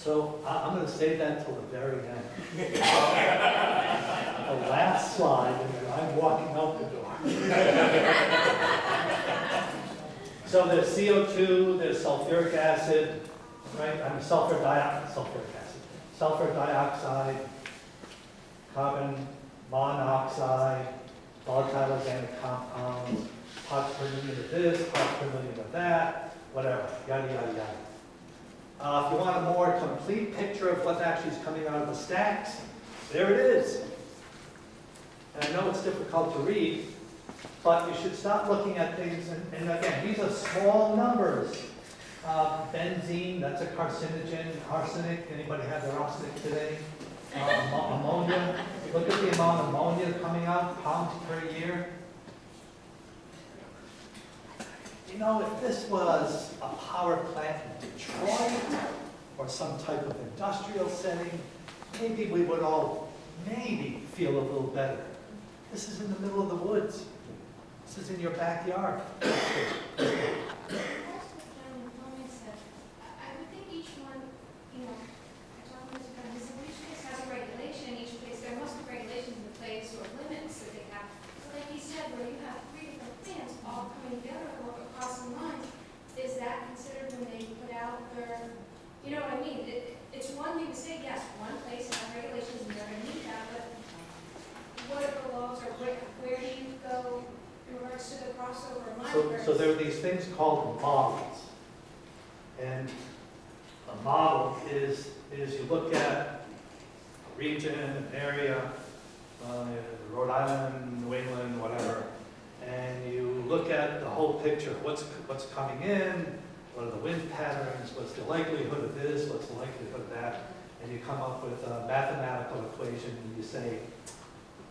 So I'm going to save that till the very end. The last slide, and then I'm walking out the door. So there's CO2, there's sulfuric acid, right? I mean sulfur dioxide, carbon monoxide, volatile organic compounds, parts per million of this, parts per million of that, whatever, yada, yada, yada. If you want a more complete picture of what actually is coming out of the stacks, there it is. And I know it's difficult to read, but you should start looking at things, and again, these are small numbers. Benzene, that's a carcinogen. Arsenic, anybody have their arsenic today? Ammonia, look at the amount of ammonia coming out, pounds per year. You know, if this was a power plant in Detroit or some type of industrial setting, maybe we would all maybe feel a little better. This is in the middle of the woods. This is in your backyard. You know what I mean? It's one thing to say, yes, one place has regulations and they're going to meet that, but what are the laws or where do you go in regards to the crossover monitors? So there are these things called models. And a model is you look at a region, an area, Rhode Island, New England, whatever, and you look at the whole picture. What's coming in? What are the wind patterns? What's the likelihood of this? What's the likelihood of that? And you come up with a mathematical equation and you say,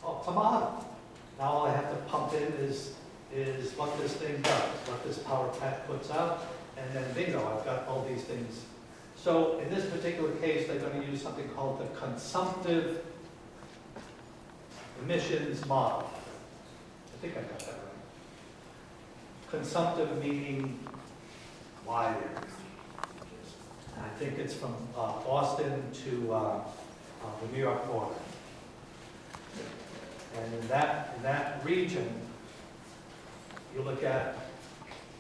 oh, it's a model. Now all I have to pump in is what this thing does, what this power plant puts out, and then bingo, I've got all these things. So in this particular case, they're going to use something called the consumptive emissions model. I think I got that right. Consumptive meaning wide area. I think it's from Boston to the New York border. And in that region, you look at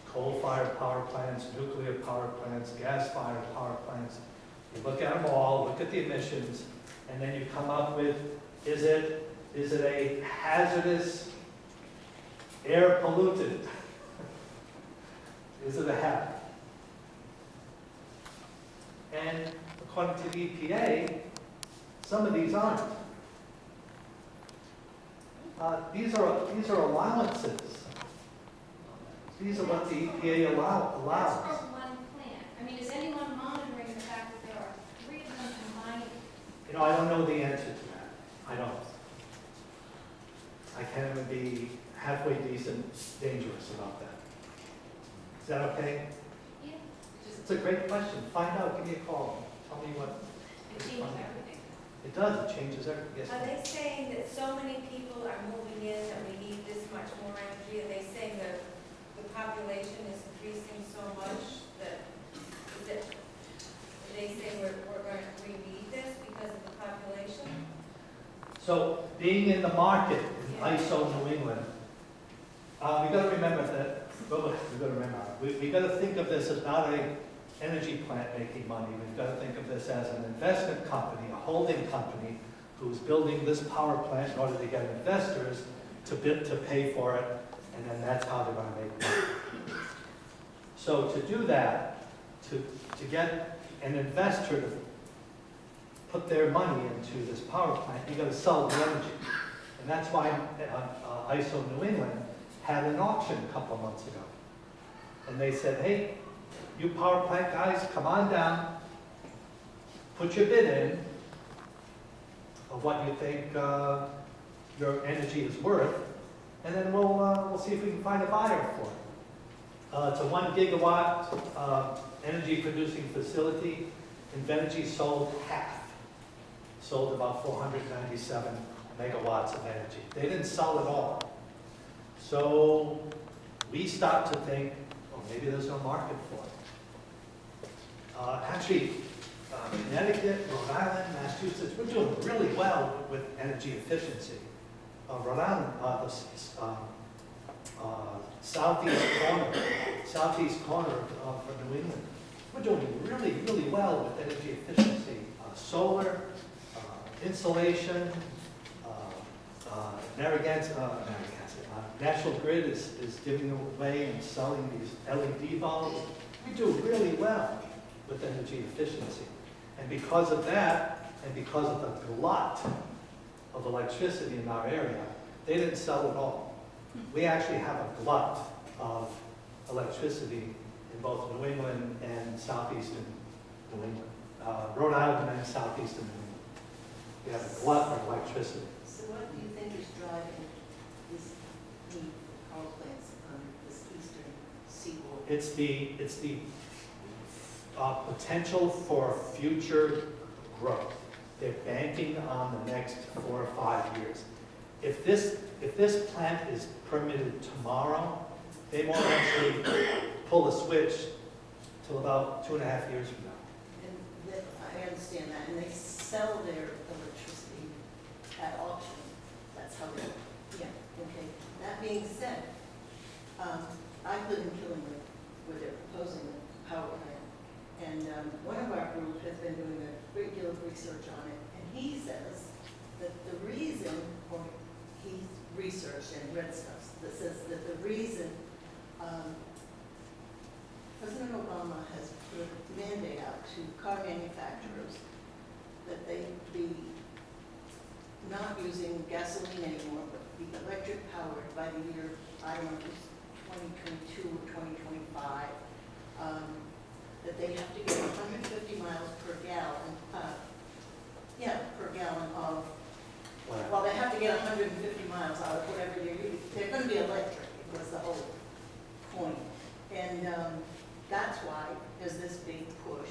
coal-fired power plants, nuclear power plants, gas-fired power plants. You look at them all, look at the emissions, and then you come up with, is it a hazardous air pollutant? Is it a hazard? And according to the EPA, some of these aren't. These are allowances. These are what the EPA allows. That's from one plant. I mean, is anyone monitoring the fact that there are 3 of them combined? You know, I don't know the answer to that. I don't. I can't even be halfway decent, dangerous about that. Is that okay? Yeah. It's a great question. Find out. Give me a call. Tell me what. It changes everything. It does. It changes everything. Yes, Are ma'am. they saying that so many people are moving in that we need this much more energy? Are they saying that the population is increasing so much that, do they say we need this because of the population? So being in the market in ISO New England, we got to remember that. We got to think of this as not a energy plant making money. We've got to think of this as an investment company, a holding company, who's building this power plant in order to get investors to pay for it, and then that's how they're going to make money. So to do that, to get an investor to put their money into this power plant, you got to sell the energy. And that's why ISO New England had an auction a couple of months ago. And they said, hey, you power plant guys, come on down, put your bid in of what you think your energy is worth, and then we'll see if we can find a buyer for it. It's a 1 gigawatt energy producing facility. Invenergy sold half. Sold about 497 megawatts of energy. They didn't sell it all. So we start to think, oh, maybe there's no market for it. Actually, Connecticut, Rhode Island, Massachusetts, we're doing really well with energy efficiency. Rhode Island, southeast corner of New England, we're doing really, really well with energy efficiency. Solar, insulation, National Grid is giving away and selling these LED bulbs. We do really well with energy efficiency. And because of that, and because of the glut of electricity in our area, they didn't sell it all. We actually have a glut of electricity in both New England and southeastern New England. Rhode Island and southeastern New England. We have a glut of electricity. So what do you think is driving this need for power plants on this eastern seaboard? It's the potential for future growth. They're banking on the next 4 or 5 years. If this plant is permitted tomorrow, they won't actually pull a switch till about 2.5 years from now. And I understand that, and they sell their electricity at auction. That's how they, yeah, okay. That being said, I live in Killingly, where they're proposing a power plant. And one of our group has been doing a great deal of research on it, and he says that the reason, or he's researched and read stuff that says that the reason President Obama has put a mandate out to car manufacturers that they be not using gasoline anymore, but be electric powered by the year, I don't know, if it's 2022 or 2025. That they have to get 150 miles per gallon, per gallon of, well, they have to get 150 miles out of whatever they're using. They're going to be electric, was the whole point. And that's why there's this big push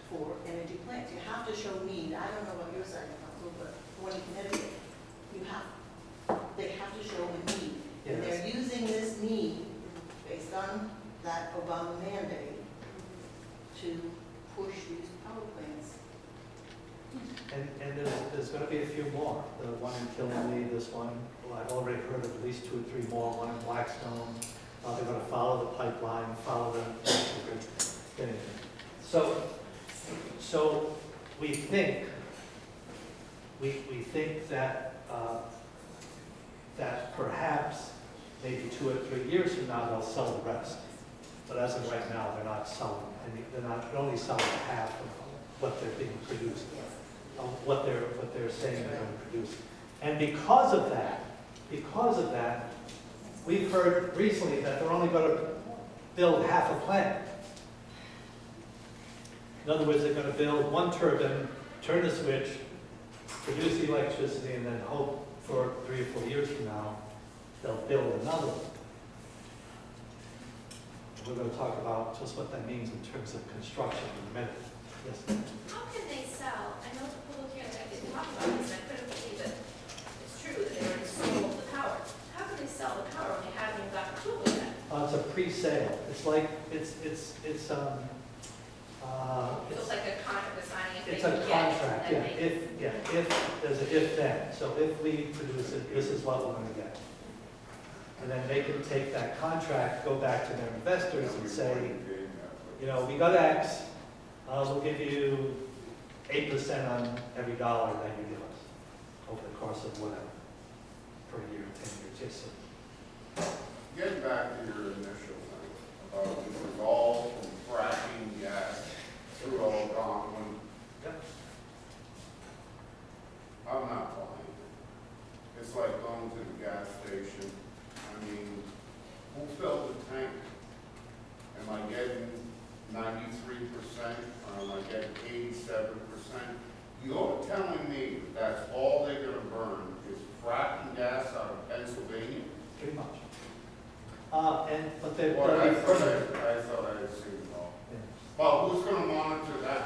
for energy plants. You have to show need. I don't know about your side of the council, but when in Connecticut, they have to show a need. And they're using this need based on that Obama mandate to push these power plants. And there's going to be a few more. The one in Killingly, this one, well, I've already heard of at least 2 or 3 more. One in Blackstone. They're going to follow the pipeline, follow the anyway. So we think that that perhaps maybe 2 or 3 years from now they'll sell the rest. But as of right now, they're not selling any. They're only selling half of what they're being produced, what they're saying they're going to produce. And because of that, we've heard recently that they're only going to build half a plant. In other words, they're going to build one turbine, turn the switch, produce the electricity, and then hope for 3 or 4 years from now they'll build another one. We're going to talk about just what that means in terms of construction in a minute. Yes? How can they sell, I know the public hearing, I didn't talk about this, and I couldn't believe it. It's true that they already sold the power. How can they sell the power when they haven't even got approval yet? It's a pre-sale. It's like, it's like a contract with signing if they it's a can get it, contract, and yeah. they- If, there's an if then. So if we produce it, this is what we're going to get. And then they can take that contract, go back to their investors and say, you know, we got X, we'll give you 8% on every dollar that you give us over the course of whatever, per year, 10 years, yes, sir. Getting back to your initial thing, about this is all from fracking gas, through Algonquin. Yep. I'm not buying it. It's like going to the gas station. I mean, who filled the tank? Am I getting 93% or am I getting 87%? You're telling me that's all they're gonna burn is fracking gas out of Pennsylvania? Pretty much. But they've Well, already I thought permitted. I had seen it all. Yeah. Well, who's gonna monitor that?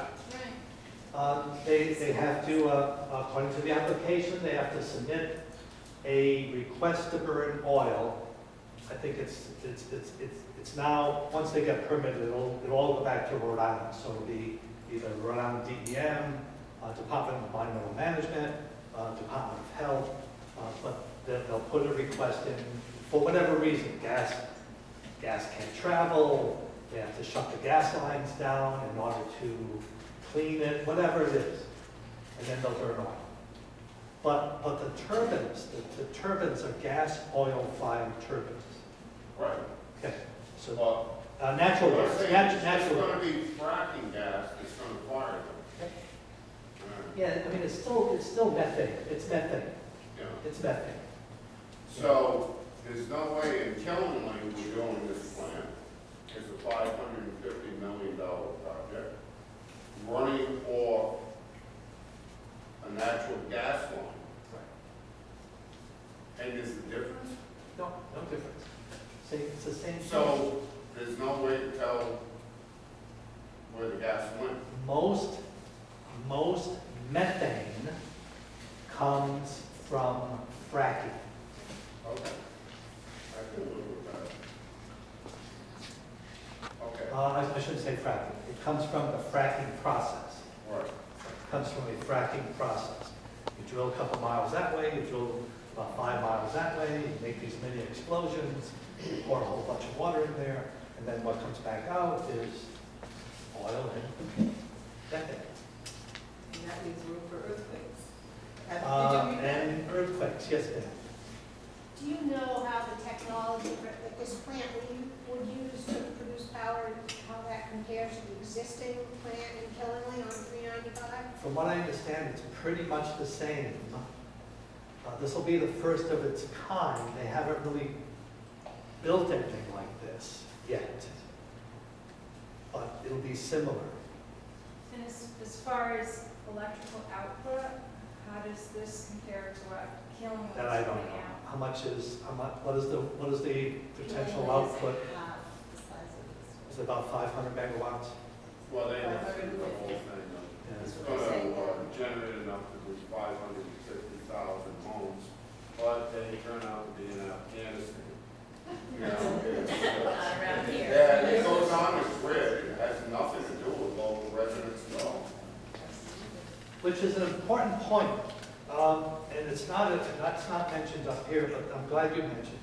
They have to, according to the application, they have to submit a request to burn oil. I think it's now, once they get permitted, it'll all go back to Rhode Island. So it'll be either Rhode Island DEM, Department of Environmental Management, Department of Health, but they'll put a request in for whatever reason. Gas can't travel, they have to shut the gas lines down in order to clean it, whatever it is, and then they'll turn on. But the turbines, the turbines are gas oil-fired turbines. Right. Okay, so But natural you're gas, saying natural. it's gonna be fracking gas that's gonna fire them. Yep. All right. Yeah, I mean, it's still methane, it's methane, Yeah. it's methane. So, there's no way in Killenly we're doing this plant. It's a $550 million project, running off a natural gas line. And there's a difference? No difference. Same, it's the same. thing. So, there's no way to tell where the gas went? Most methane comes from fracking. Okay. I can live with that. Okay, I shouldn't say fracking. It comes from the fracking process. right. It comes from a fracking process. You drill a couple miles that way, you drill about 5 miles that way, you make these mini explosions, you pour a whole bunch of water in there, and then what comes back out is oil and methane. And that leaves room for earthquakes. Did you read that? And earthquakes, yes, ma'am. Do you know how the technology that this plant would use to produce power, how that compares to the existing plant in Killenly on 395? From what I understand, it's pretty much the same. This will be the first of its kind. They haven't really built anything like this yet, but it'll be similar. And as far as electrical output, how does this compare to what Killenly is That I don't putting know. out? What is the potential output? Is it about 500 megawatts? Well, they have to do the whole thing. It's gonna generate enough to do 550,000 homes, but they turn out to be in Afghanistan. You know, it's, Not around here. yeah, it goes on the grid, it has nothing to do with local residents at all. Which is an important point, and that's not mentioned up here, but I'm glad you mentioned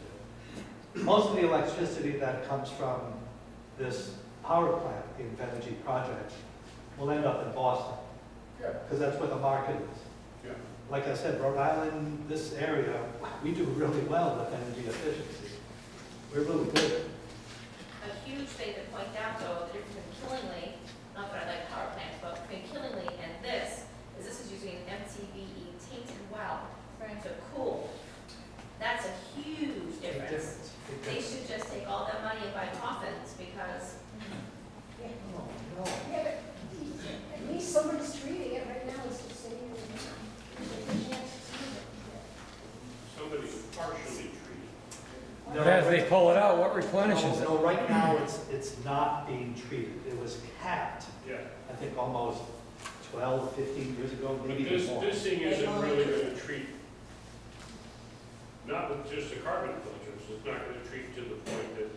it. Most of the electricity that comes from this power plant, the Invenergy project, will end up in Boston, Yeah. because that's where the market is. Yeah. Like I said, Rhode Island, this area, we do really well with energy efficiency. We're really good. A huge thing to point out, though, the difference in Killenly, not that I like power plants, but between Killenly and this is using an MTBE tainted well. So cool. That's a huge Big difference. Big They difference. should just take all that money and buy coffins, because No, no. Yeah, but at least somebody's treating it right now, it's just sitting in the ground. There's a chance to use it. Somebody's partially treated. No, But as they right- pull it out, what replenishes it? No, right now, it's not being treated. It was capped, Yeah. I think, almost 12, 15 years ago, But maybe this, more. this thing isn't really gonna treat, not with just the carbon filters, it's not gonna treat to the point that,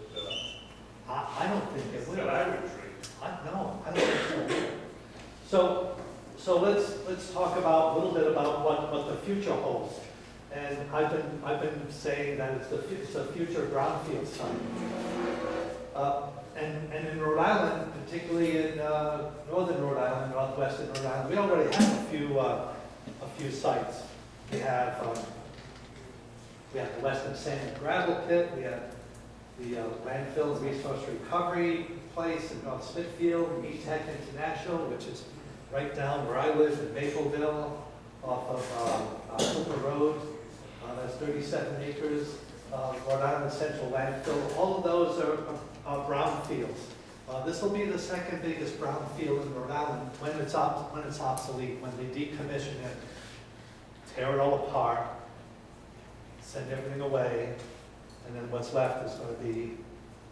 I don't think it will. that I would treat. No, I don't think so. So let's talk about, a little bit about what the future holds. And I've been saying that it's a future brownfield site. And in Rhode Island, particularly in northern Rhode Island, northwestern Rhode Island, we already have a few sites. We have the Western Sand and Gravel Pit, we have the landfill resource recovery place in North Smithfield, Tech International, which is right down where I live in Mapleville, off of Hooper Road. That's 37 acres. Rhode Island Central Landfill. All of those are brownfields. This will be the second biggest brownfield in Rhode Island when it's obsolete, when they decommission it, tear it all apart, send everything away, and then what's left is going to be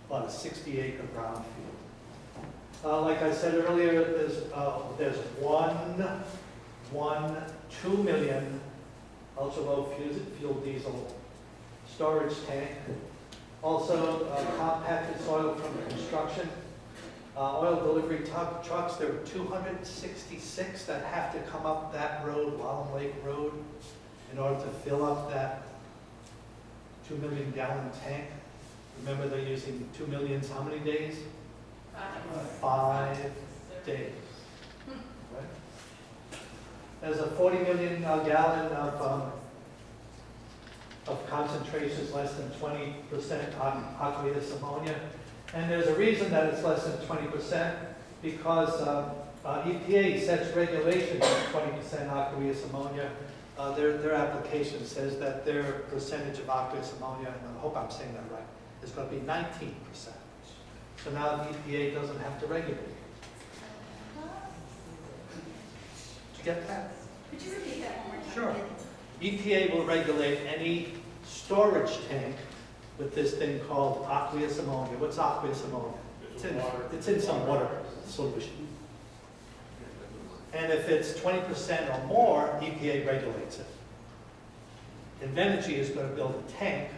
about a 60-acre brownfield. Like I said earlier, there's 2 million ultra-low fuel diesel storage tank. Also compacted soil from construction. Oil delivery trucks, there are 266 that have to come up that road, Wallen Lake Road, in order to fill up that 2 million gallon tank. Remember, they're using 2 millions, how many days? 5 days. Right? There's a 40 million gallon of concentrations less than 20% aqueous ammonia. And there's a reason that it's less than 20%, because EPA sets regulations for 20% aqueous ammonia. Their application says that their percentage of aqueous ammonia, and I hope I'm saying that right, is going to be 19%. So now the EPA doesn't have to regulate it. Did you get that? Could you repeat that one more time? Sure. EPA will regulate any storage tank with this thing called aqueous ammonia. What's aqueous ammonia? It's in some water solution. And if it's 20% or more, EPA regulates it. Invenergy is going to build a tank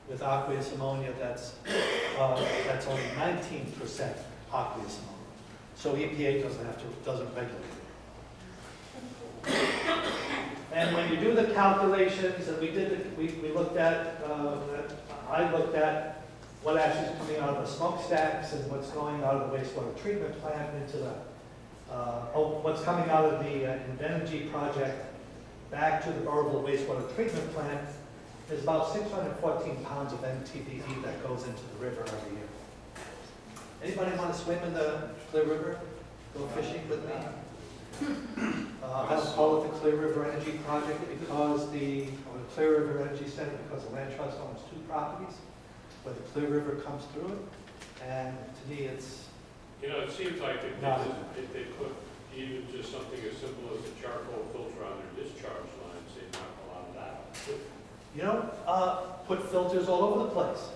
with aqueous ammonia that's only 19% aqueous ammonia. So EPA doesn't regulate it. And when you do the calculations, and we looked at, I looked at what actually is coming out of the smokestacks and what's going out of the wastewater treatment plant into the, what's coming out of the Invenergy project back to the Burrillville wastewater treatment plant. There's about 614 pounds of MTBE that goes into the river every year. Anybody want to swim in the Clear River? Go fishing with me? I call it the Clear River Energy Project because the Clear River Energy Center, because the land trust owns 2 properties where the Clear River comes through it. And to me, it's You know, it seems like if they put even just something as simple as a charcoal filter on their discharge lines, they'd knock a lot of that out. you know, put filters all over the place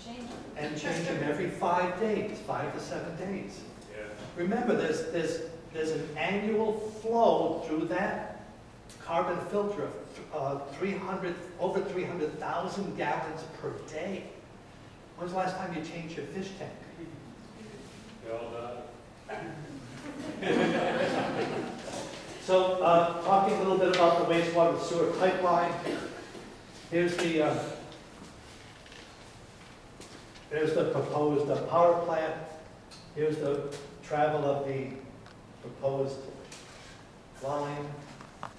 Change them. and change them every 5 days, 5 to 7 days. Yeah. Remember, there's an annual flow through that carbon filter of over 300,000 gallons per day. When's the last time you changed your fish tank? So, talking a little bit about the wastewater sewer pipeline. Here's the proposed power plant. Here's the travel of the proposed line.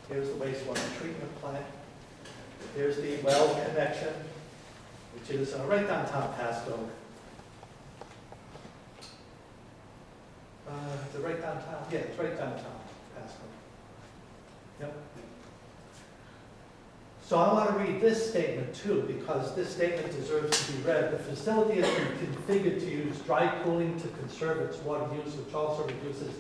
Here's the wastewater treatment plant. Here's the well connection, which is right downtown Pasco. Is it right downtown? Yeah, it's right downtown Pasco. Yep. So I want to read this statement too, because this statement deserves to be read. The facility has been configured to use dry cooling to conserve its water use, which also reduces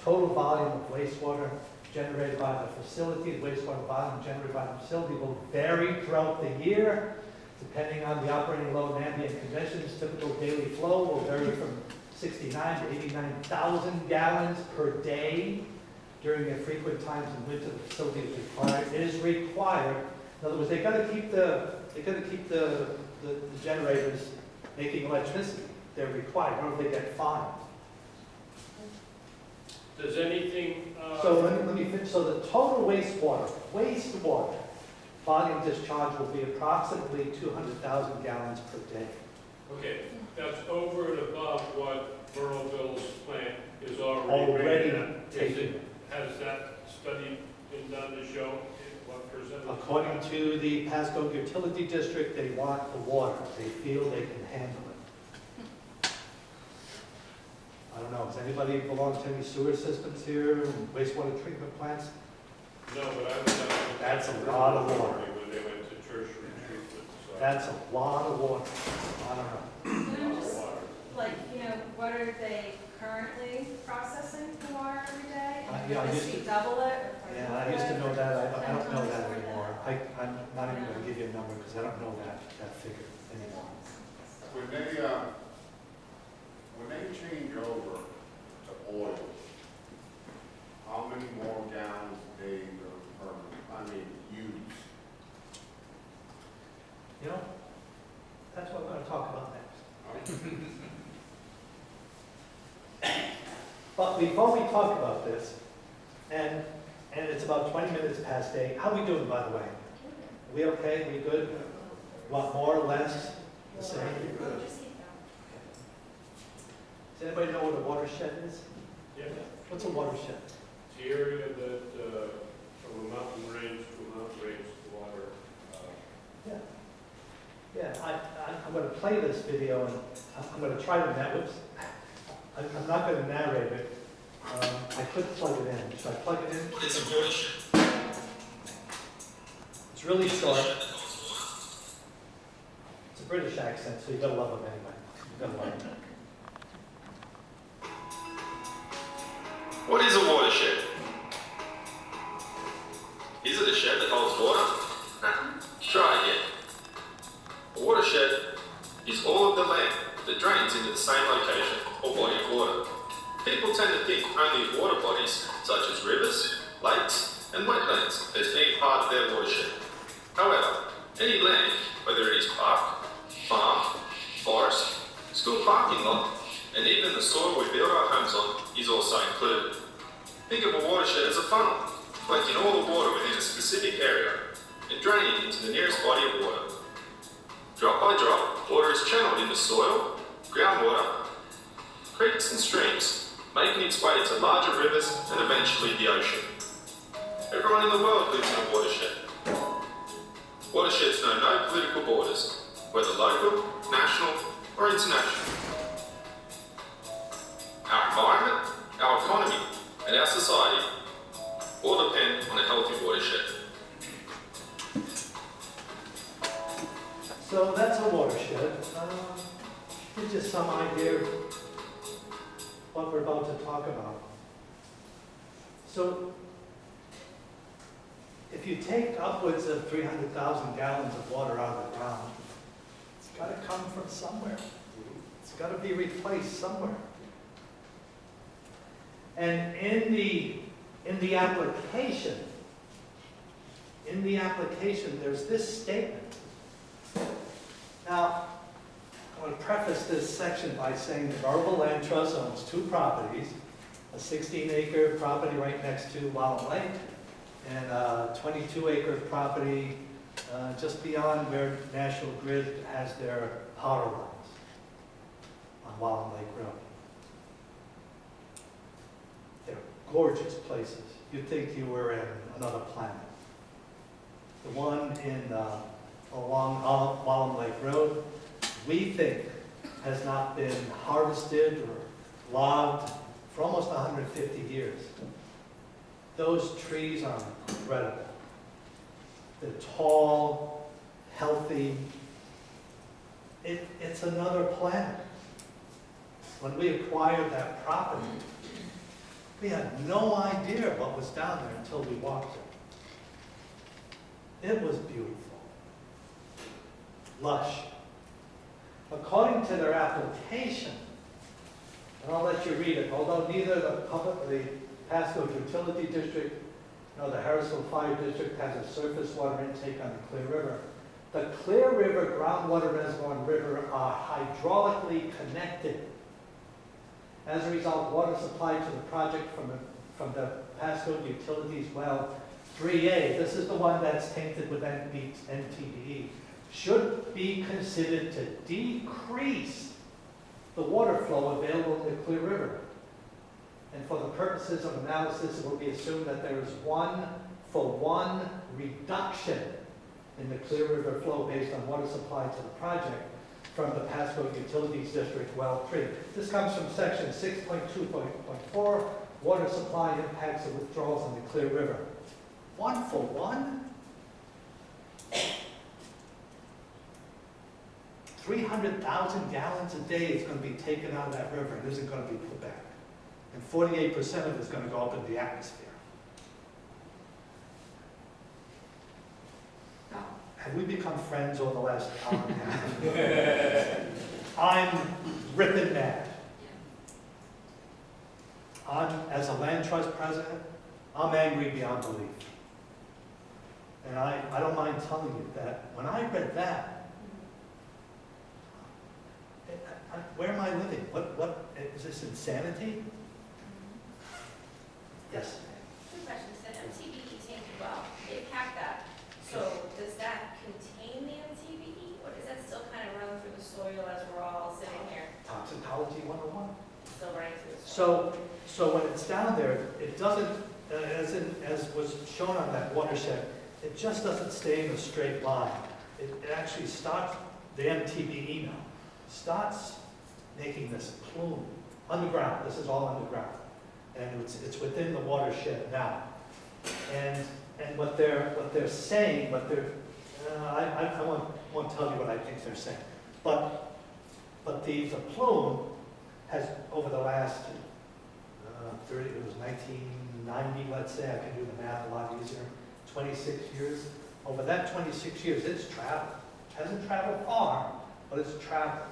total volume of wastewater generated by the facility. The wastewater volume generated by the facility will vary throughout the year, depending on the operating load and ambient conditions. Typical daily flow will vary from 69 to 89,000 gallons per day. During the frequent times in winter, the facility is required. In other words, they got to keep the generators making electricity. They're required, or they get fined. Does anything, So let me finish. So the total wastewater volume discharge will be approximately 200,000 gallons per day. okay, that's over and above what Burrillville's plant is Already already rated at. taken. Has that study been done to show what percentage? According to the Pasco Utility District, they want the water. They feel they can handle it. I don't know, does anybody belong to any sewer systems here, wastewater treatment plants? No, but I was out. That's a lot of water. When they went to tertiary treatment, so. That's a lot of water. I don't know. And A I'm lot of just, water. like, what are they currently processing the water every day? And Yeah, I will used this to- be double it or Yeah, quadruple I used to it? know that. I 10 don't know times that more than anymore. I'm not even going to give you a number because I don't know that figure anymore. When they change over to oil, how many more gallons a day use? You know, that's what we're going to talk about next. But before we talk about this, and it's about 20 minutes past 8, how we doing, by the way? We okay? We good? Want more or less? The same? Does anybody know what a watershed is? Yeah, What's a watershed? it's the area that, from a mountain range to a mountain range, the water, Yeah. Yeah, I'm going to play this video, and I'm going to try to narrate it. I'm not going to narrate it. I could plug it in. Should I plug it in? It's really short. It's a British accent, so you gotta love them anyway. You gotta love them. What is a watershed? Is it a shed that holds water? Try again. A watershed is all of the land that drains into the same location or body of water. People tend to think only of water bodies such as rivers, lakes and wetlands as being part of their watershed. However, any land, whether it is park, farm, forest, school parking lot, and even the soil we build our homes on is also included. Think of a watershed as a funnel, collecting all the water within a specific area and draining into the nearest body of water. Drop by drop, water is channeled into soil, groundwater, creeks and streams, making its way to larger rivers and eventually the ocean. Everyone in the world lives in a watershed. Watersheds know no political borders, whether local, national or international. Our environment, our economy and our society all depend on a healthy watershed. So that's a watershed. Gives you some idea of what we're about to talk about. So if you take upwards of 300,000 gallons of water out of the ground, it's got to come from somewhere. It's got to be replaced somewhere. And in the application, there's this statement. Now, I want to preface this section by saying the Burwell Land Trust owns two properties, a 16-acre property right next to Wallam Lake, and a 22-acre property just beyond where National Grid has their power lines on Wallam Lake Road. They're gorgeous places. You'd think you were in another planet. The one along Wallam Lake Road, we think has not been harvested or logged for almost 150 years. Those trees are incredible. They're tall, healthy. It's another planet. When we acquired that property, we had no idea what was down there until we walked it. It was beautiful. Lush. According to their application, and I'll let you read it, although neither the Pasco Utility District nor the Harrisville Fire District has a surface water intake on the Clear River. The Clear River groundwater reservoir and river are hydraulically connected. As a result, water supplied to the project from the Pasco Utilities well 3A, this is the one that's tainted with NTDE, should be considered to decrease the water flow available in the Clear River. And for the purposes of analysis, it will be assumed that there is 1-for-1 reduction in the Clear River flow based on water supply to the project from the Pasco Utilities District well 3. This comes from section 6.2.4, water supply impacts of withdrawals in the Clear River. 1-for-1? 300,000 gallons a day is going to be taken out of that river and isn't going to be put back. And 48% of it is going to go up into the atmosphere. Now, have we become friends over the last hour and a half? I'm ripping mad. As a land trust president, I'm angry beyond belief. And I don't mind telling you that when I read that, where am I living? What is this insanity? Yes. Two questions, the MTBE tainted well, they capped that, so does that contain the MTBE, or does that still kind of run through the soil as we're all sitting here, Toxicology 101. still running through the soil? So when it's down there, it doesn't, as was shown on that watershed, it just doesn't stay in a straight line. It actually starts, the MTBE now, starts making this plume underground. This is all underground. And it's within the watershed now. And what they're saying, I won't tell you what I think they're saying. But the plume has, over the last 30, it was 1990, let's say, I can do the math a lot easier, 26 years. Over that 26 years, it's traveled. Hasn't traveled far, but it's traveled.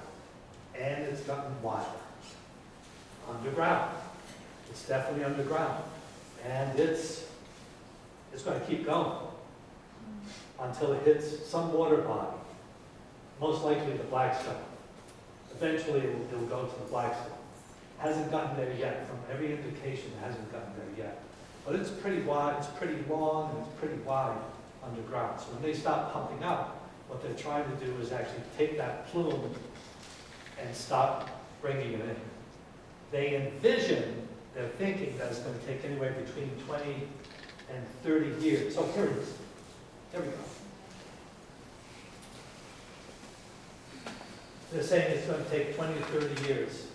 And it's gotten wider. Underground. It's definitely underground. And it's going to keep going until it hits some water body, most likely the Blackstone. Eventually, it'll go to the Blackstone. Hasn't gotten there yet. From every indication, it hasn't gotten there yet. But it's pretty wide, it's pretty long, and it's pretty wide underground. So when they stop pumping out, what they're trying to do is actually take that plume and stop bringing it in. They envision, they're thinking that it's going to take anywhere between 20 and 30 years. Oh, here it is. There we go. They're saying it's going to take 20 to 30 years.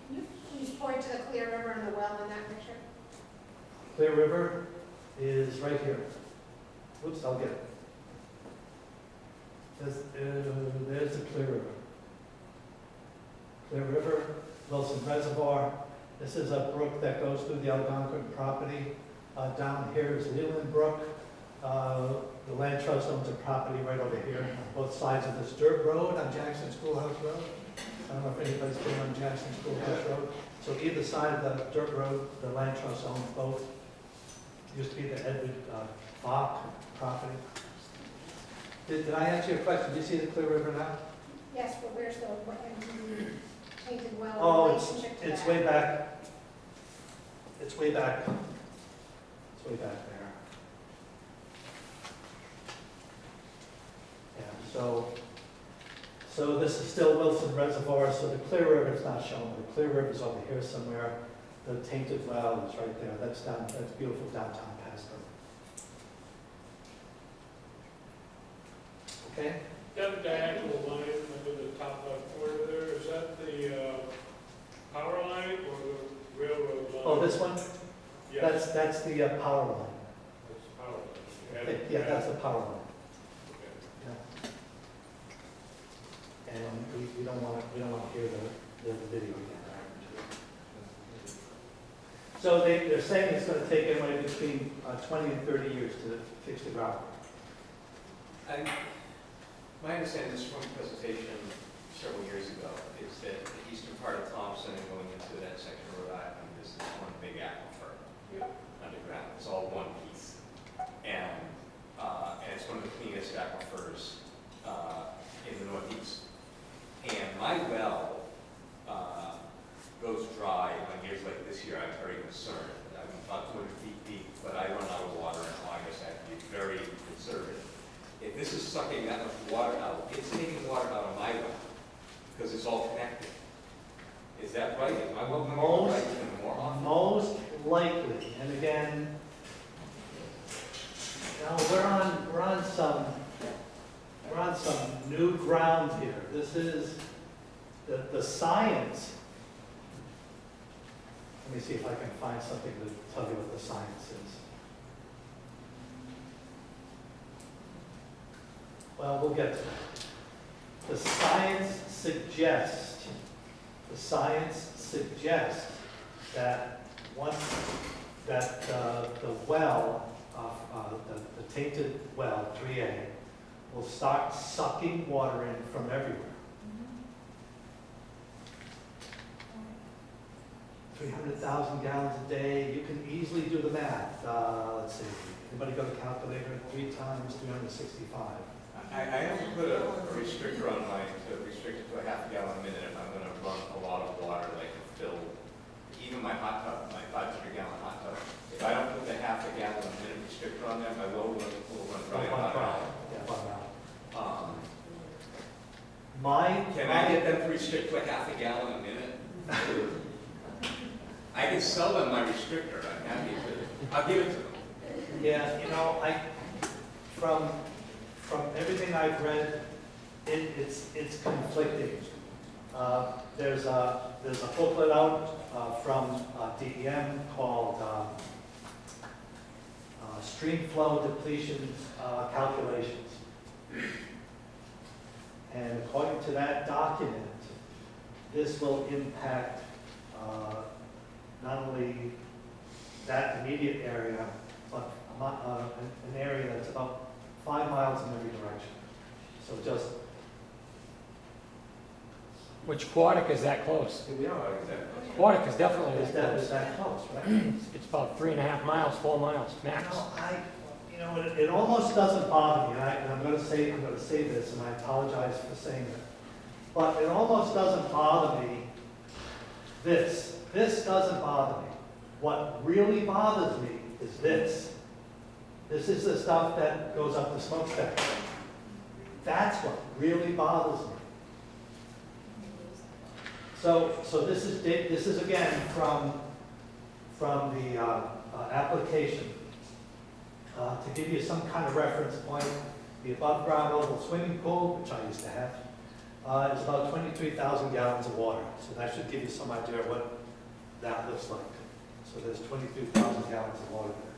Can you just point to the Clear River and the well in that picture? Clear River is right here. Whoops, I'll get it. There's the Clear River. Clear River, Wilson Reservoir. This is a brook that goes through the Algonquin property. Down here is Leland Brook. The land trust owns a property right over here on both sides of this dirt road on Jackson Schoolhouse Road. I don't know if anybody's been on Jackson Schoolhouse Road. So either side of the dirt road, the land trust owns both. Used to be the Edward Bach property. Did I answer your question? Do you see the Clear River now? Yes, but where's the tainted well Oh, in relationship to that? it's way back. It's way back. It's way back there. Yeah, so this is still Wilson Reservoir, so the Clear River is not shown. The Clear River is over here somewhere. The tainted well is right there. That's beautiful downtown Pasco. Okay? That diagonal line under the top left corner there, is that the power line or the railroad line? Oh, this one? Yes, That's the power line. that's the power line. Yeah, that's the power line. Okay. Yeah. And we don't want to hear the video again. So they're saying it's going to take anywhere between 20 and 30 years to fix the ground. My understanding is from a presentation several years ago, is that the eastern part of Thompson and going into that section of Rhode Island is this one big aquifer underground. It's all one piece. And it's one of the cleanest aquifers in the Northeast. And my well goes dry on years like this year. I'm very concerned. I'm about 200 feet deep, but I run out of water in August. I have to be very conservative. If this is sucking that much water out, it's taking water out of my well, because it's all connected. Is that right? Is my well going to be right even more often? Most likely, and again, we're on some new ground here. This is the science. Let me see if I can find something to tell you what the science is. Well, we'll get to that. The science suggests that the well, the tainted well, 3A, will start sucking water in from everywhere. 300,000 gallons a day, you can easily do the math. Let's see, anybody got a calculator? 3 times 365. I have to put a restrictor on mine to restrict it to a half a gallon a minute if I'm going to run a lot of water, like fill even my hot tub, my 500 gallon hot tub. If I don't them to restrict to a half a gallon a minute? I can sell them my restrictor, I'm happy to, I'll give it to them. Yeah, you know, from everything I've read, it's conflicting. There's a booklet out from DEM called Stream Flow Depletion Calculations. And according to that document, this will impact not only that immediate area, but an area that's about 5 miles in every direction. So just, Which Quantic is that close? Here we are, exactly. Quantic is definitely is that that, close. is that close, right? It's about 3.5 miles, 4 miles, max. No, it almost doesn't bother me, and I'm gonna say this, and I apologize for saying it. But it almost doesn't bother me, this doesn't bother me. What really bothers me is this. This is the stuff that goes up the smokestack. That's what really bothers me. So this is again from the application. To give you some kind of reference point, the above-ground oval swimming pool, which I used to have, is about 23,000 gallons of water. So that should give you some idea of what that looks like. So there's 23,000 gallons of water there.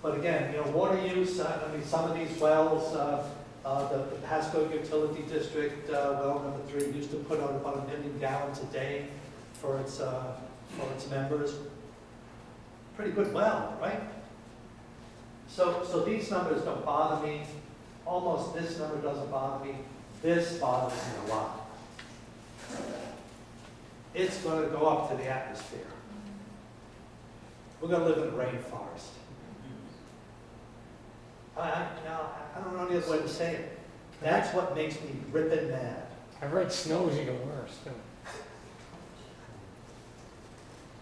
But again, you know, water use, I mean, some of these wells, the Pasco Utility District, well number 3, used to put out about 1 million gallons a day for its members. Pretty good well, right? So these numbers don't bother me. Almost this number doesn't bother me. This bothers me a lot. It's going to go up to the atmosphere. We're going to live in a rainforest. I don't know any other way to say it. That's what makes me ripping mad. I've read snow's even worse, too.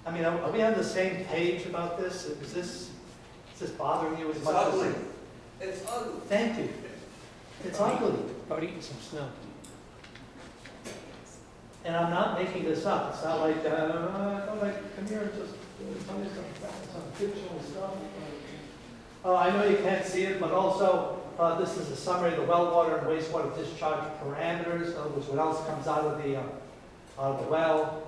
I mean, are we on the same page about this? Is this bothering you as much as it? It's ugly. Thank you. It's ugly. About eating some snow. And I'm not making this up. It's not like, come here and just tell me some fictional stuff. I know you can't see it, but also this is a summary of the well water and wastewater discharge parameters. In other words, what else comes out of the well.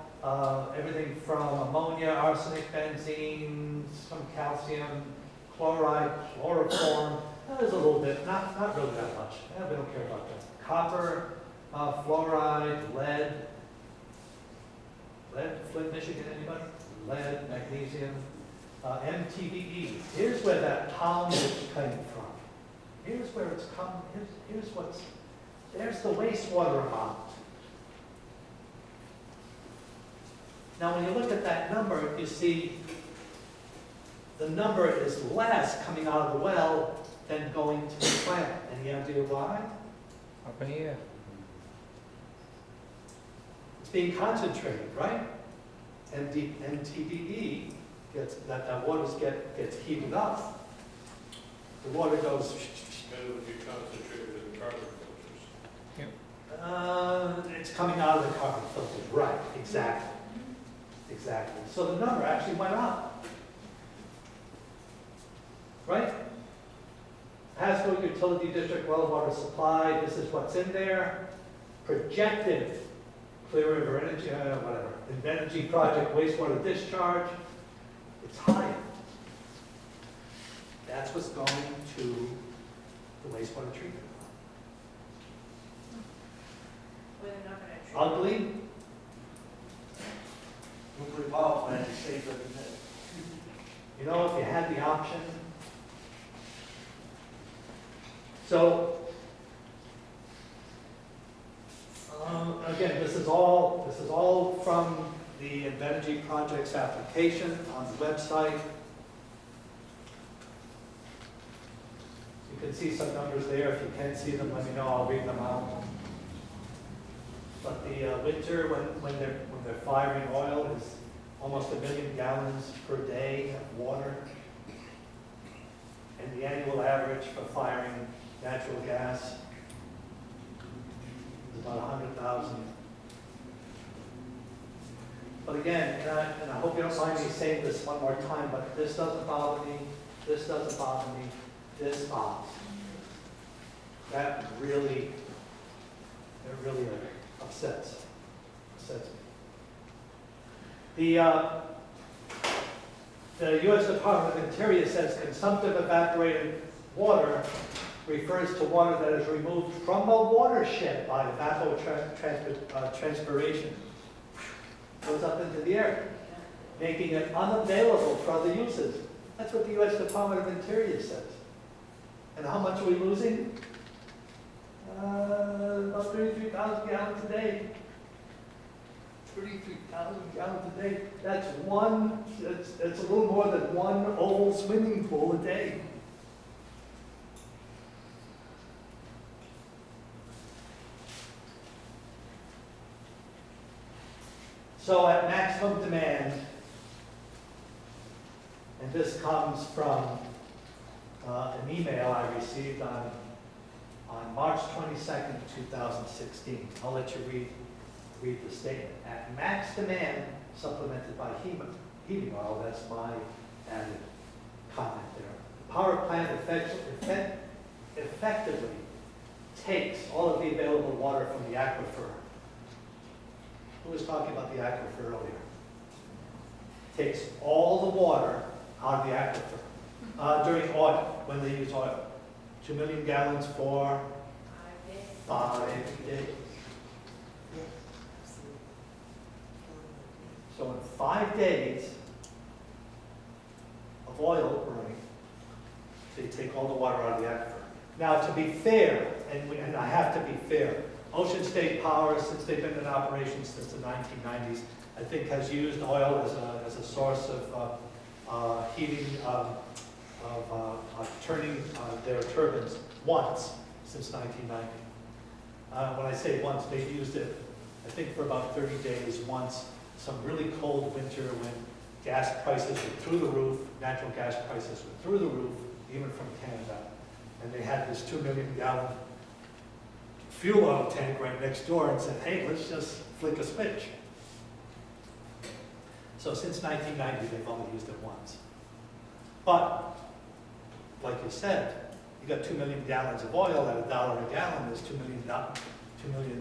Everything from ammonia, arsenic, benzene, some calcium, chloride, chloroform. There's a little bit, not really that much. We don't care about that. Copper, fluoride, lead, Flint, Michigan, anybody? Lead, magnesium, MTBE. Here's where that pound is coming from. Here's where it's come. Here's what's. There's the wastewater amount. Now, when you look at that number, you see the number is less coming out of the well than going to the plant. Any idea why? Up in here. It's being concentrated, right? And MTBE gets that water gets heated up. The water goes. And it would be concentrated in the carbon filters. It's coming out of the carbon filters, right? Exactly. Exactly. So the number actually went up, right? Pasco Utility District well water supply. This is what's in there. Projected Clear River Energy, whatever. Energy Project wastewater discharge. It's higher. That's what's going to the wastewater treatment. Well, they're not gonna treat. Ugly. Nuclear power plant is safer than this. You know, if you had the option. So, again, this is all from the Invenergy Project's application on the website. You can see some numbers there. If you can't see them, let me know. I'll read them out. But the winter, when they're firing oil, is almost 1 million gallons per day of water. And the annual average for firing natural gas is about 100,000 But again, and I hope you don't mind me saying this one more time, but this doesn't bother me, this doesn't bother me, this bothers me. That really, it really upsets me. The U.S. Department of Interior says consumptive evaporated water refers to water that is removed from a watershed by evapotranspiration. Goes up into the air, making it unavailable for other uses. That's what the U.S. Department of Interior says. And how much are we losing? About 33,000 gallons a day. 33,000 gallons a day. That's it's a little more than one oval swimming pool a day. So at maximum demand, and this comes from an email I received on March 22nd, 2016. I'll let you read the statement. At max demand, supplemented by heating oil, that's my added comment there. The power plant effectively takes all of the available water from the aquifer. Who was talking about the aquifer earlier? Takes all the water out of the aquifer during oil, when they use oil. 2 million gallons for 5 days. So in 5 days of oil burning, they take all the water out of the aquifer. Now, to be fair, and I have to be fair, Ocean State Power, since they've been in operation since the 1990s, I think has used oil as a source of heating, turning their turbines once since 1990. When I say once, they've used it, I think, for about 30 days once, some really cold winter when gas prices were through the roof, natural gas prices were through the roof, even from Canada. And they had this 2 million gallon fuel oil tank right next door and said, hey, let's just flick a switch. So since 1990, they've only used it once. But, like you said, you got 2 million gallons of oil at $1 a gallon, there's $2 million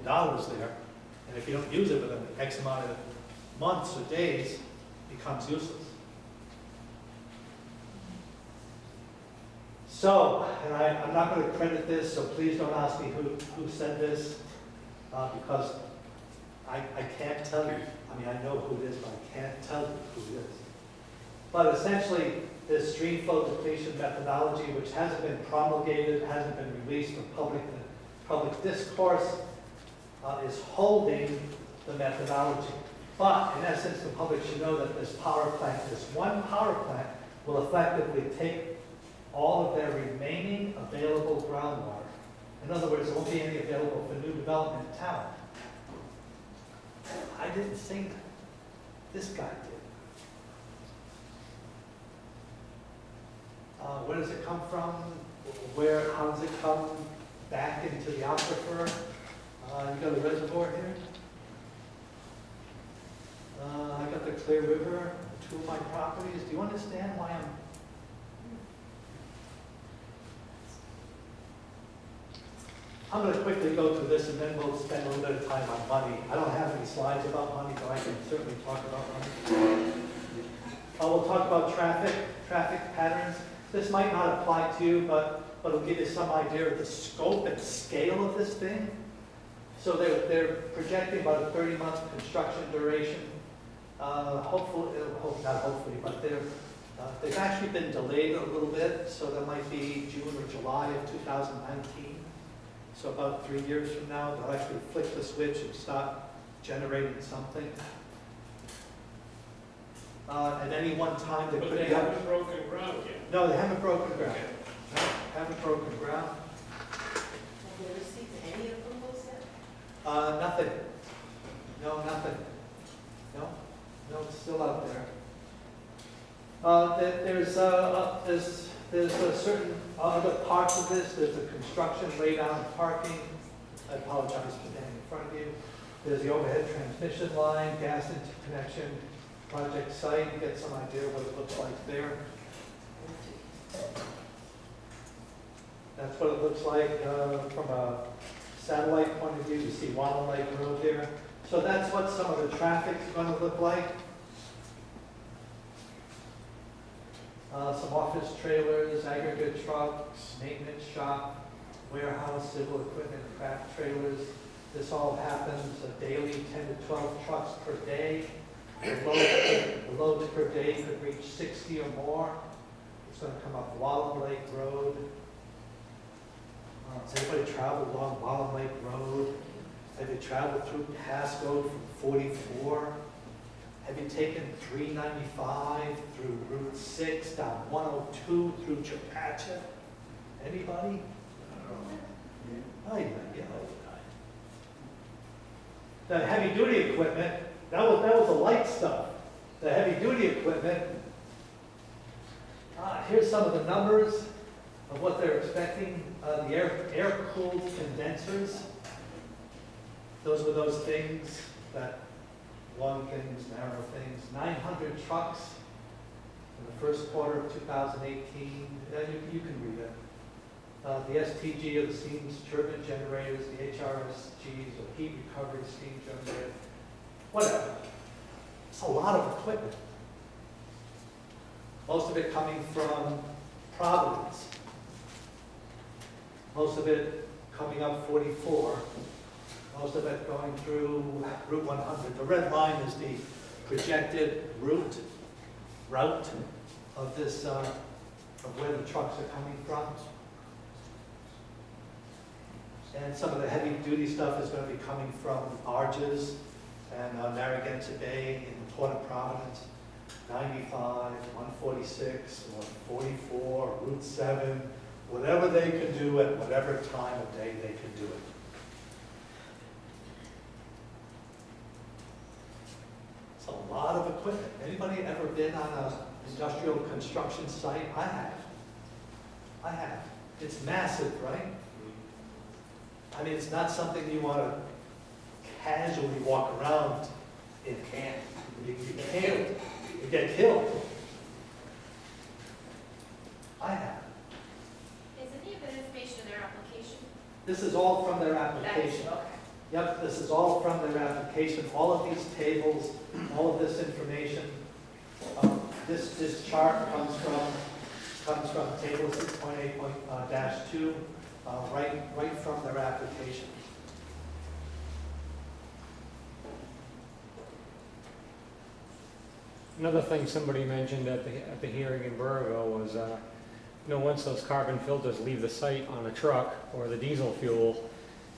there. And if you don't use it within X amount of months or days, it becomes useless. So, and I'm not going to credit this, so please don't ask me who said this, because I can't tell you. I mean, I know who it is, but I can't tell you who it is. But essentially, this stream flow depletion methodology, which hasn't been promulgated, hasn't been released for public discourse, is holding the methodology. But in essence, the public should know that this power plant, this one power plant, will effectively take all of their remaining available groundwater. In other words, there won't be any available for new development in town. I didn't say that. This guy did. Where does it come from? How does it come back into the aquifer? You got a reservoir here. I got the Clear River, 2 of my properties. Do you understand why I'm going to quickly go through this and then we'll spend a little bit of time on money. I don't have any slides about money, but I can certainly talk about money. We'll talk about traffic patterns. This might not apply to you, but it'll give you some idea of the scope and scale of this thing. So they're projecting about a 30-month construction duration. Hopefully, not hopefully, but they've actually been delayed a little bit, so that might be June or July of 2019. So about 3 years from now, they'll actually flick the switch and start generating something. At any one time, they But could they be up. haven't broken ground yet. No, they haven't broken ground. No, haven't broken ground. Have you received any approvals yet? Nothing. No, nothing. No, it's still out there. There's a certain other parts of this. There's a construction, laydown, parking. I apologize for standing in front of you. There's the overhead transmission line, gas interconnection, project site, get some idea what it looks like there. That's what it looks like from a satellite point of view. You see Wallen Lake Road there. So that's what some of the traffic's going to look like. Some office trailers, aggregate trucks, maintenance shop, warehouse, civil equipment, craft trailers. This all happens daily, 10 to 12 trucks per day. The loads per day could reach 60 or more. It's going to come up Wallen Lake Road. Has anybody traveled along Wallen Lake Road? Have you traveled through Pasco from 44? Have you taken 395 through Route 6 down 102 through Chepachet? Anybody? Oh, yeah. The heavy duty equipment, that was the light stuff. The heavy duty equipment, here's some of the numbers of what they're expecting. The air-cooled condensers, those were those things, that long things, narrow things. 900 trucks in the first quarter of 2018. You can read it. The STG or the steam turbine generators, the HRSGs or heat recovery steam generators, whatever. It's a lot of equipment. Most of it coming from Providence. Most of it coming up 44. Most of it going through Route 100. The red line is the projected route of this, of where the trucks are coming from. And some of the heavy duty stuff is going to be coming from barges and Narragansett Bay in the Port of Providence, 95, 146, 144, Route 7, whatever they can do at whatever time of day they can do it. It's a lot of equipment. Anybody ever been on an industrial construction site? I have. It's massive, right? I mean, it's not something you want to casually walk around in. You can't. You get killed. I have. Is any of that information in their application? This is all from their application. Okay. Yep, this is all from their application. All of these tables, all of this information. This chart comes from table 6.8-2, right from their application. Another thing somebody mentioned at the hearing in Burrville was, once those carbon filters leave the site on a truck or the diesel fuel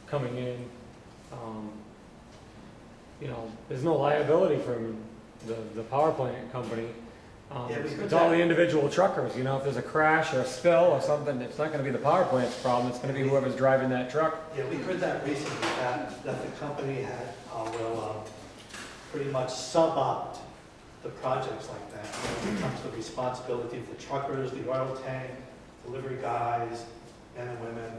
coming in, there's no liability from the power plant company. It's all the individual truckers. If there's a crash or a spill or something, it's not going to be the power plant's problem. It's going to be whoever's driving that truck. Yeah, we heard that recently, that the company will pretty much sub-opt the projects like that. When it comes to the responsibility of the truckers, the oil tank, delivery guys, men and women,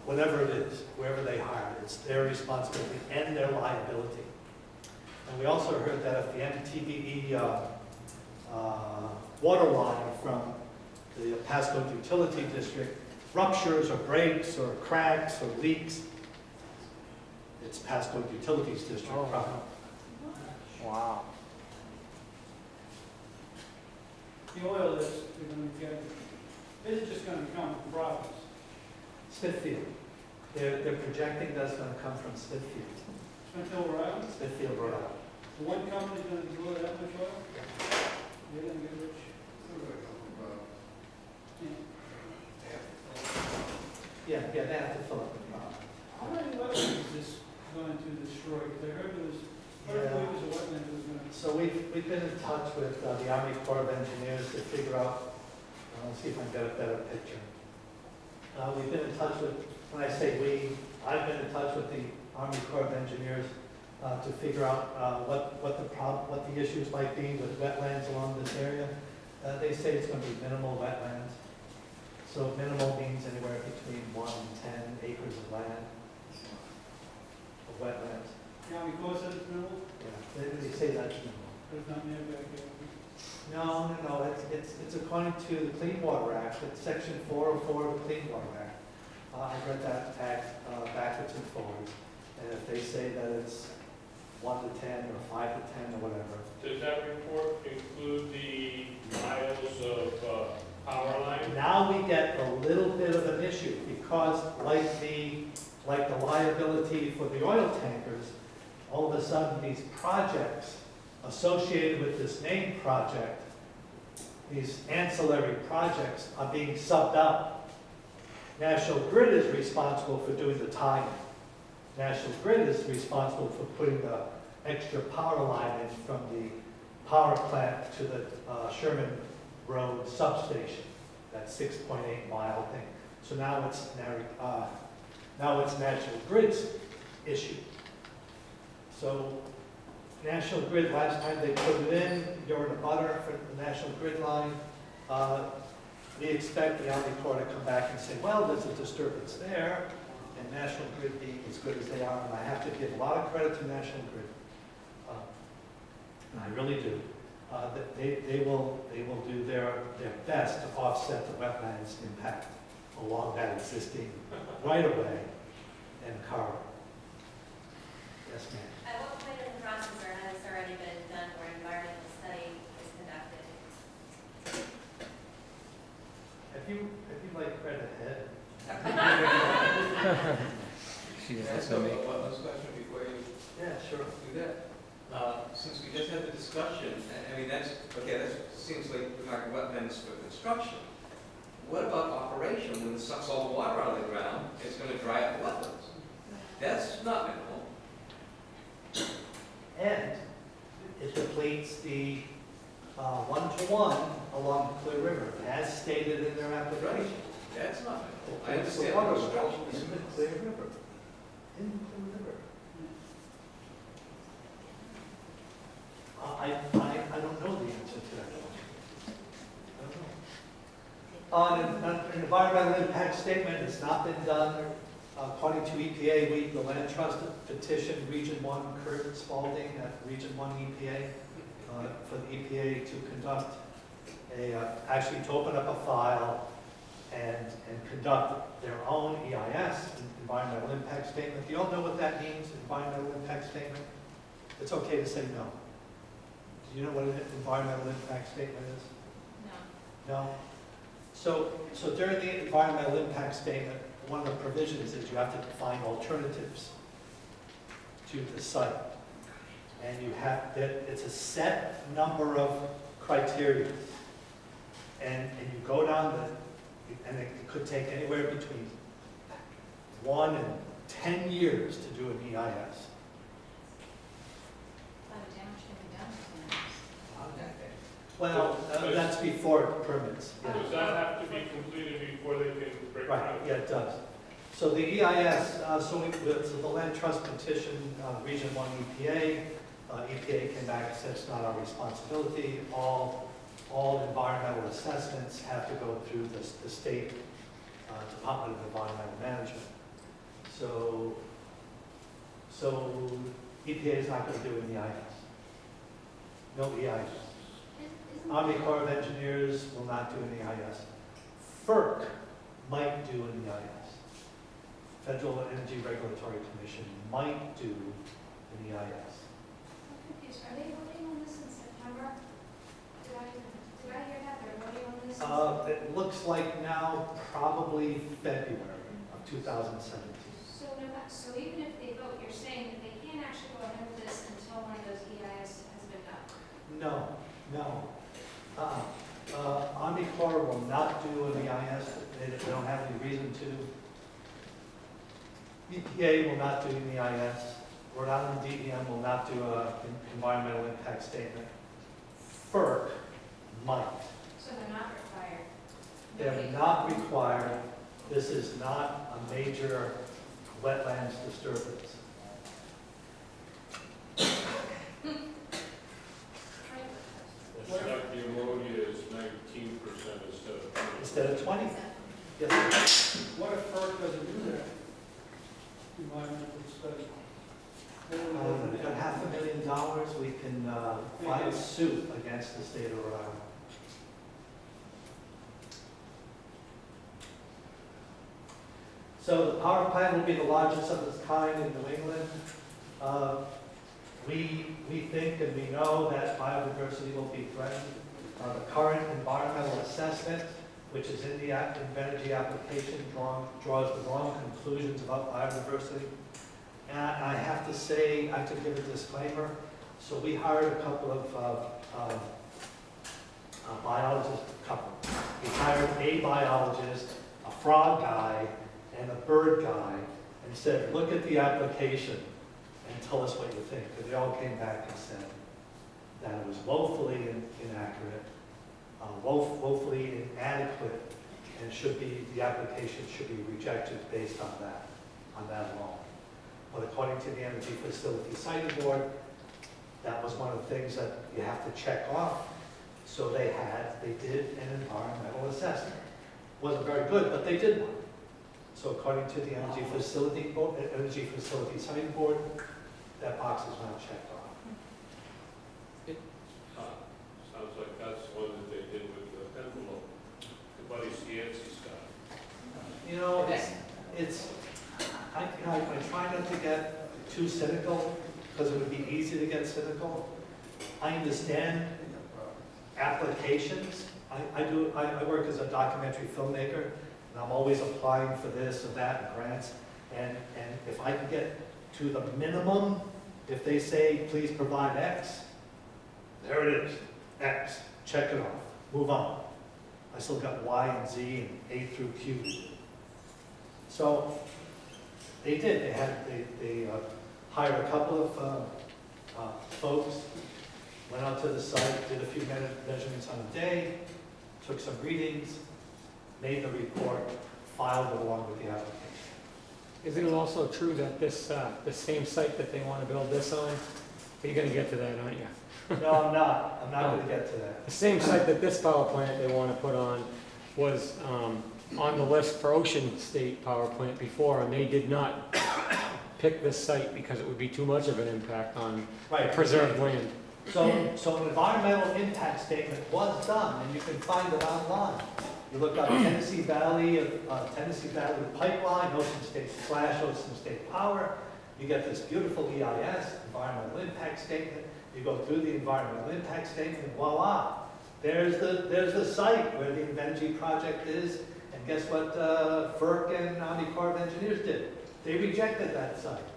whatever it is, wherever they hire, it's their responsibility and their liability. And we also heard that if the MTBE water line from the Pasco Utility District ruptures or breaks or cracks or leaks, it's Pasco Utilities District problem. Wow. The oil that's they're going to get, isn't just going to come from Providence. Smithfield. They're projecting that's going to come from Smithfield. Smithfield, Rhode Island? Smithfield, Rhode Island. The one company's going to deliver that much oil? They're going to get rich. Yeah, they have to fill up the problem. How many wetlands is this going to destroy? Because I heard there was, a wetland that was going to. So we've been in touch with the Army Corps of Engineers to figure out, let's see if I can get a better picture. We've been in touch with, when I say we, I've been in touch with the Army Corps of Engineers to figure out what the issues might be with wetlands along this area. They say it's going to be minimal wetlands. So minimal means anywhere between 1 and 10 acres of land. wetlands. The Army Corps said it's minimal, Yeah, they say that's minimal. but it's not in their backyard. No, it's according to the Clean Water Act, it's section 404 of the Clean Water Act. I read that act backwards and forwards, and if they say that it's 1 to 10 or 5 to 10 or whatever. Does that report include the miles of power line? Now we get a little bit of an issue, because like the liability for the oil tankers, all of a sudden these projects associated with this main project, these ancillary projects are being subbed out. National Grid is responsible for doing the tie-in. National Grid is responsible for putting the extra power line in from the power plant to the Sherman Road substation, that 6.8 mile thing. So now it's National Grid's issue. So National Grid, last time they put it in, you're in a butter for the National Grid line. We expect the Army Corps to come back and say, well, there's a disturbance there, and National Grid being as good as they are, and I have to give a lot of credit to National Grid. And I really do. That they will do their best to offset the wetlands impact along that existing right-of-way and corridor. Yes, ma'am. At what point in the process, or has this already been done, where an environmental study is conducted? Have you like read ahead? She Can I has ask to a make. wetlands question before you Yeah, sure. do that? Since we just had the discussion, I mean, that seems like we're talking wetlands for construction. What about operation? When it sucks all the water out of the ground, it's gonna dry up the wetlands. That's not minimal. And it depletes the one-to-one along the Clear River, as stated in their application. That's not minimal. I It's the understand water the well construction. in the Clear River. In the Clear River. I don't know the answer to that question. I don't know. An environmental impact statement has not been done. According to EPA, the land trust petitioned Region 1, Kurt Spalding at Region 1 EPA, for the EPA to conduct actually to open up a file and conduct their own EIS, environmental impact statement. Do you all know what that means, environmental impact statement? It's okay to say no. Do you know what an environmental impact statement is? No. No? So during the environmental impact statement, one of the provisions is you have to find alternatives to the site. And you have, it's a set number of criteria. And you go down and it could take anywhere between 1 and 10 years to do an EIS. A lot of damage can be done to plants. Well, that's before permits. yeah. Does that have to be completed before they can break Right, ground? yeah, it does. So the EIS, so the land trust petition, Region 1 EPA, EPA came back and said it's not our responsibility. All environmental assessments have to go through the state Department of Environmental Management. So EPA is not going to do an EIS. No EIS. Army Corps of Engineers will not do an EIS. FERC might do an EIS. Federal Energy Regulatory Commission might do an EIS. I'm confused. Are they voting on this in September? Did I hear that? They're voting on this? It looks like now probably February of 2017. So even if they vote, you're saying that they can't actually go ahead with this until one of those EIS has been done? No. Army Corps will not do an EIS. They don't have any reason to. EPA will not do an EIS. Rhode Island DEM will not do an environmental impact statement. FERC might. So they're not required? They're not required. This is not a major wetlands disturbance. Except the ammonia is 19% instead of 20%. Instead of 20. Yes, What if FERC doesn't do that environmental study? We've got $500,000, we can file suit against the state of Rhode Island. So the power plant will be the largest of its kind in New England. We think and we know that biodiversity will be threatened. The current environmental assessment, which is in the Invenergy application, draws the wrong conclusions about biodiversity. And I have to say, I have to give a disclaimer. So we hired a couple of biologists, we hired a biologist, a frog guy, and a bird guy, and said, look at the application and tell us what you think. Because they all came back and said that it was woefully inaccurate, woefully inadequate, and the application should be rejected based on that alone. But according to the Energy Facility Siting Board, that was one of the things that you have to check off. So they did an environmental assessment. Wasn't very good, but they did one. So according to the Energy Facility Siting Board, that box is not checked off. Sounds like that's one that they did with the envelope, the Buddy Cianci stuff. You know, I try not to get too cynical, because it would be easy to get cynical. I understand applications. I work as a documentary filmmaker, and I'm always applying for this or that and grants. And if I can get to the minimum, if they say, please provide X, there it is, X, check it off, move on. I still got Y and Z and A through Q. So they did, they hired a couple of folks, went out to the site, did a few measurements on a day, took some readings, made the report, filed it along with the application. Isn't it also true that this, the same site that they want to build this on, you're going to get to that, aren't you? No, I'm not. I'm not going to get to that. The same site that this power plant they want to put on was on the list for Ocean State Power Plant before, and they did not pick this site because it would be too much of an impact on preserved land. So an environmental impact statement was done, and you can find it online. You look up Tennessee Valley Pipeline, Ocean State / Ocean State Power. You get this beautiful EIS, environmental impact statement. You go through the environmental impact statement, and voila, there's the site where the Invenergy project is. And guess what FERC and Army Corps of Engineers did? They rejected that site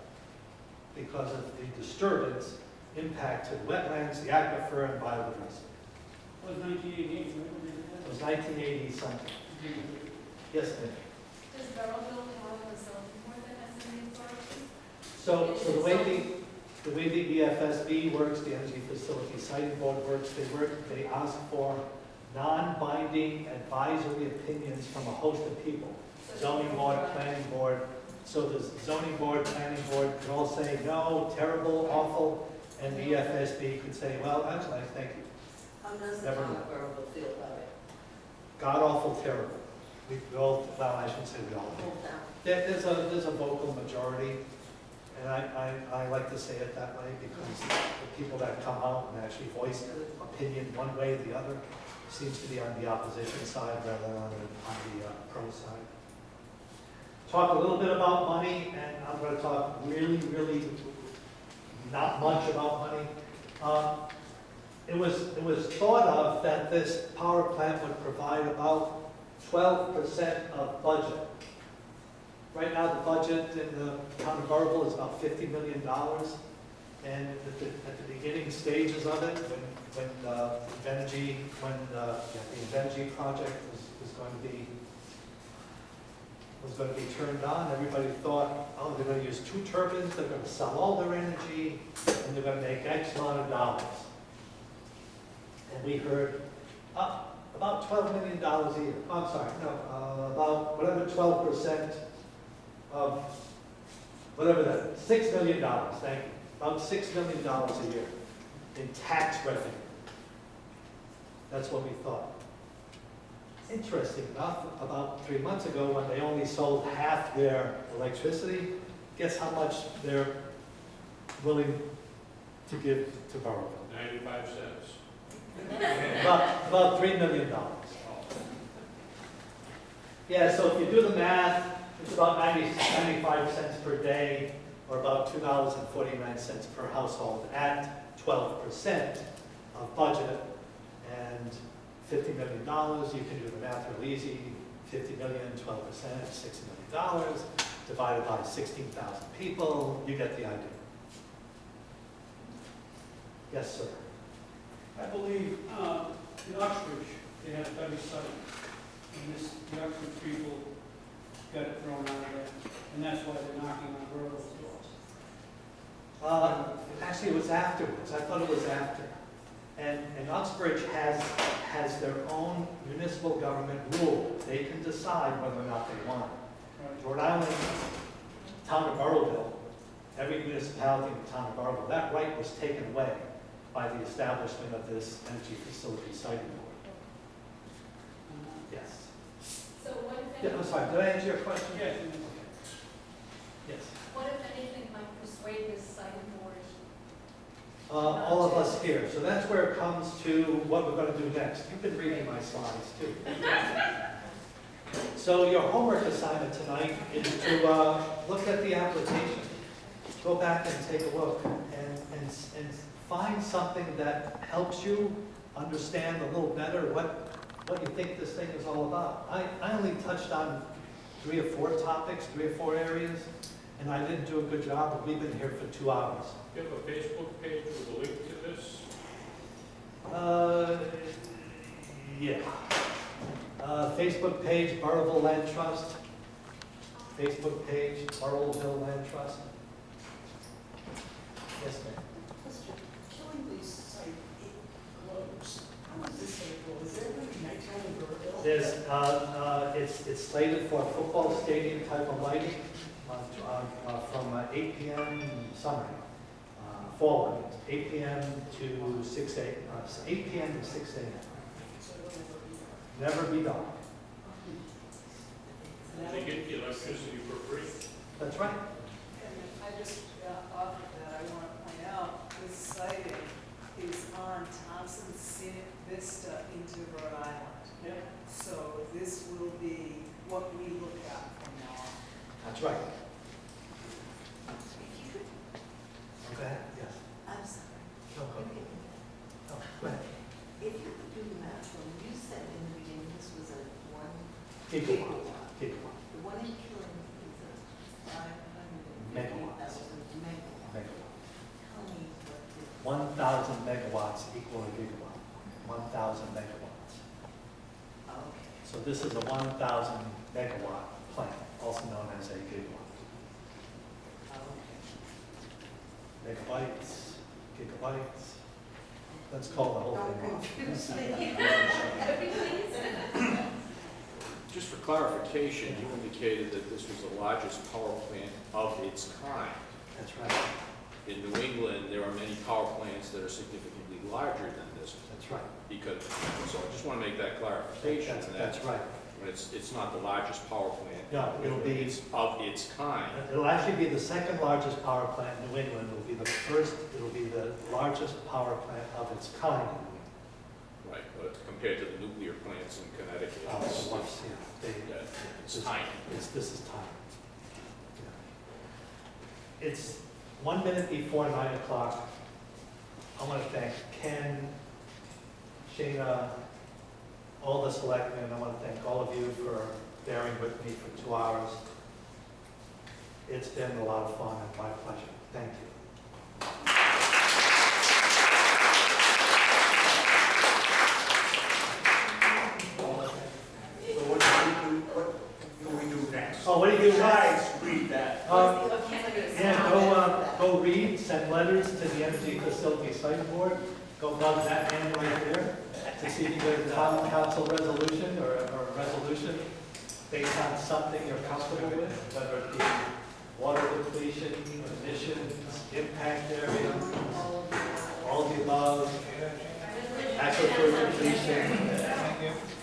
because of the disturbance impact to wetlands, the aquifer, and biodiversity. It was 1988, right? It was 1980 something. Yes, ma'am. Does Barrowville have a zoning board that has any authority? So the way the EFSB works, the Energy Facility Siting Board works, they ask for non-binding advisory opinions from a host of people. Zoning board, planning board. So the zoning board, planning board can all say, no, terrible, awful, and the EFSB could say, well, that's nice, thank you. How does the Never town know. of Burrillville feel about it? God awful, terrible. We all, well, I shouldn't say we all. The whole town? There's a vocal majority, and I like to say it that way because the people that come out and actually voice their opinion one way or the other seems to be on the opposition side rather than on the pro side. Talk a little bit about money, and I'm going to talk really not much about money. It was thought of that this power plant would provide about 12% of budget. Right now, the budget in the town of Burrillville is about $50 million. And at the beginning stages of it, when the Invenergy project was going to be turned on, everybody thought, oh, they're going to use 2 turbines, they're going to sell all their energy, and they're going to make X amount of dollars. And we heard about $12 million a year. Oh, I'm sorry, no, about whatever 12% of whatever that, $6 million, thank you. About $6 million a year in tax revenue. That's what we thought. Interesting enough, about 3 months ago, when they only sold half their electricity, guess how much their willing to give to Burrowville. 95 cents. About $3 million. Yeah, so if you do the math, it's about 95 cents per day, or about $2.49 per household at 12% of budget, and $50 million, you can do the math real easy. 50 million, 12%, $60 million, divided by 16,000 people, you get the idea. Yes, sir. I believe in Uxbridge, they had a better site, and the Uxbridge people got it thrown out of there, and that's why they're knocking on Burrowville's door. Actually, it was afterwards. I thought it was after. And Uxbridge has their own municipal government rule. They can decide whether or not they want it. Rhode Island, town of Burrowville, every municipality in the town of Burrowville, that right was taken away by the establishment of this Energy Facility Siting Board. Yes. So what if Yeah, I'm sorry, did I answer your question? Yes. Yes. what if anything might persuade this siting board? All of us here. So that's where it comes to what we're going to do next. You've been reading my slides too. So your homework assignment tonight is to look at the application. Go back and take a look and find something that helps you understand a little better what you think this thing is all about. I only touched on 3 or 4 topics, 3 or 4 areas, and I didn't do a good job, but we've been here for 2 hours. Do you have a Facebook page with a link to this? Yeah. Facebook page, Burrowville Land Trust. Facebook page, Burrowville Land Trust. Yes, ma'am. Question, Killingley site, it closed. How is this April? Is there any nighttime in Burrowville? It's slated for a football stadium type of lighting from 8 p.m. summer, fall lighting, 8 p.m. to 6 a.m. 8 p.m. to 6 a.m. Never be dark. They get the electricity for free. That's right. And I just, off of that, I want to point out, this siting is on Thompson Scenic Vista into Rhode Island. Yeah. So this will be what we look at from now on. That's right. If you could, Okay. Yes. I'm sorry. No, go ahead. Oh, go ahead. If you could do the math, when you said in the beginning this was a 1 Gigawatt. gigawatt. Gigawatt. The one in Killingley is a 550,000 Megawatts. megawatt. Megawatt. Tell me what the, 1,000 megawatts equal a gigawatt. 1,000 megawatts. okay. So this is a 1,000 megawatt plant, also known as a gigawatt. Okay. Megabytes, gigabytes. Let's call the whole Don't thing off. confuse me. Just for clarification, you indicated that this was the largest power plant of its kind. That's right. In New England, there are many power plants that are significantly larger than this one. That's right. Because, so I just want to make that clarification. That's right. When it's not the largest power plant. No, it'll be- It's of its kind. It'll actually be the second largest power plant in New England. It'll be the largest power plant of its kind. Right, but compared to the nuclear plants in Connecticut, It's it's tiny. This is time. It's 1 minute before 9 o'clock. I want to thank Ken, Shana, all the selectmen. I want to thank all of you for bearing with me for 2 hours. It's been a lot of fun and my pleasure. Thank you. So what do we do next? Oh, what do you do next? Besides read that. Yeah, go read, send letters to the Energy Facility Site Board. Go bug that man right there to see if you get a town council resolution or a resolution based on something you're comfortable with, whether it be water depletion, emissions, impact area, all of the above, aquifer depletion.